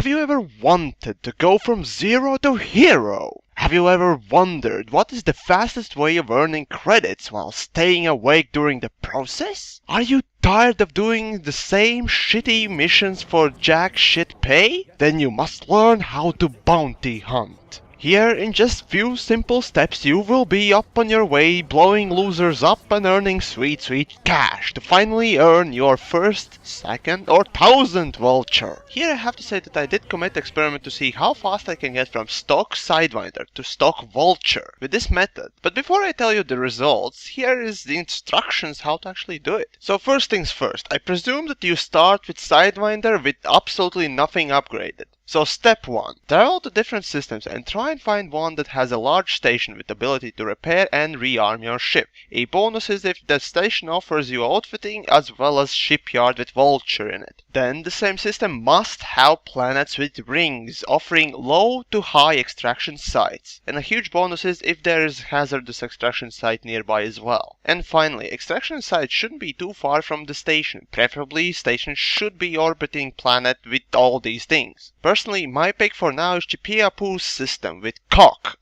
Have you ever wanted to go from zero to hero? Have you ever wondered what is the fastest way of earning credits while staying awake during the process? Are you tired of doing the same shitty missions for jack shit pay? Then you must learn how to bounty hunt. Here, in just few simple steps, you will be up on your way, blowing losers up and earning sweet, sweet cash to finally earn your first, second, or 1000th vulture. Here I have to say that I did commit experiment to see how fast I can get from stock Sidewinder to stock vulture with this method. But before I tell you the results, here is the instructions how to actually do it. So first things first, I presume that you start with Sidewinder with absolutely nothing upgraded. So step 1. Travel to different systems and try and find one that has a large station with ability to repair and rearm your ship. A bonus is if the station offers you outfitting as well as shipyard with vulture in it. Then the same system must have planets with rings offering low to high extraction sites. And a huge bonus is if there is hazardous extraction site nearby as well. And finally, extraction sites shouldn't be too far from the station. Preferably, station should be orbiting planet with all these things. Personally, my pick for now is Chipiapu's system with Cook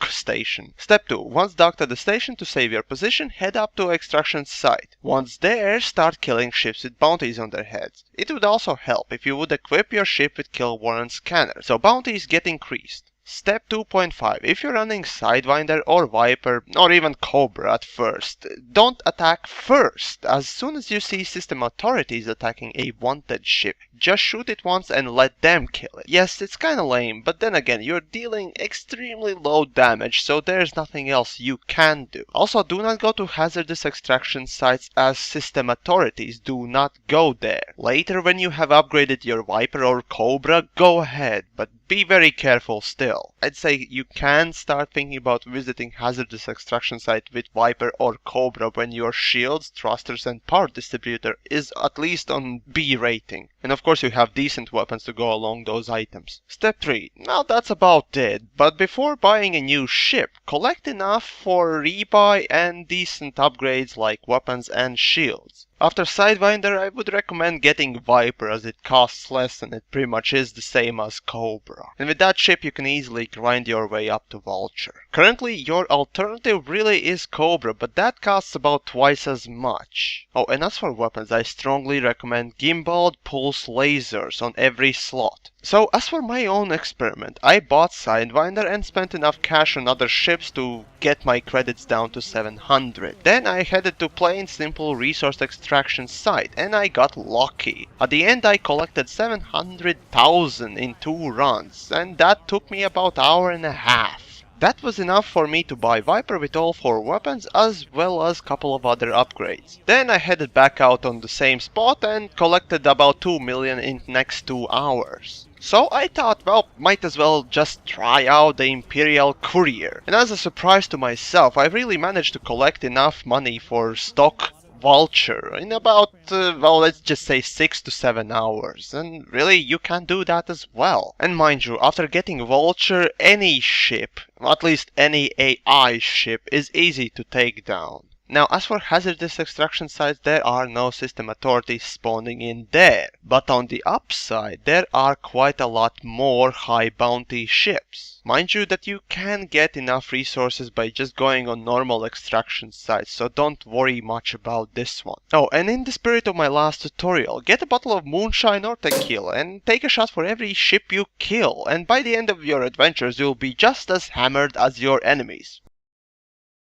Station. Step 2. Once docked at the station, to save your position, head up to extraction site. Once there, start killing ships with bounties on their heads. It would also help if you would equip your ship with kill warrant scanner, so bounties get increased. Step 2.5. If you're running Sidewinder or Viper or even Cobra at first, don't attack first. As soon as you see system authorities attacking a wanted ship, just shoot it once and let them kill it. Yes, it's kinda lame, but then again, you're dealing extremely low damage, so there's nothing else you can do. Also, do not go to hazardous extraction sites as system authorities do not go there. Later, when you have upgraded your Viper or Cobra, go ahead, but be very careful still. I'd say you can start thinking about visiting hazardous extraction site with Viper or Cobra when your shields, thrusters and power distributor is at least on B rating. And of course you have decent weapons to go along those items. Step 3. Now that's about it, but before buying a new ship, collect enough for rebuy and decent upgrades like weapons and shields. After Sidewinder, I would recommend getting Viper as it costs less and it pretty much is the same as Cobra. And with that ship you can easily grind your way up to Vulture. Currently your alternative really is Cobra, but that costs about twice as much. Oh, and as for weapons, I strongly recommend gimbaled pulse lasers on every slot. So as for my own experiment, I bought Sidewinder and spent enough cash on other ships to get my credits down to 700. Then I headed to plain simple resource extraction site and I got lucky. At the end I collected 700,000 in 2 runs and that took me about hour and a half. That was enough for me to buy Viper with all 4 weapons as well as couple of other upgrades. Then I headed back out on the same spot and collected about 2 million in next 2 hours. So I thought, well, might as well just try out the Imperial Courier. And as a surprise to myself, I really managed to collect enough money for stock Vulture in about, well, let's just say 6 to 7 hours. And really, you can do that as well. And mind you, after getting Vulture, any ship, at least any AI ship, is easy to take down. Now, as for hazardous extraction sites, there are no system authorities spawning in there. But on the upside, there are quite a lot more high bounty ships. Mind you that you can get enough resources by just going on normal extraction sites, so don't worry much about this one. Oh, and in the spirit of my last tutorial, get a bottle of moonshine or tequila and take a shot for every ship you kill, and by the end of your adventures you'll be just as hammered as your enemies.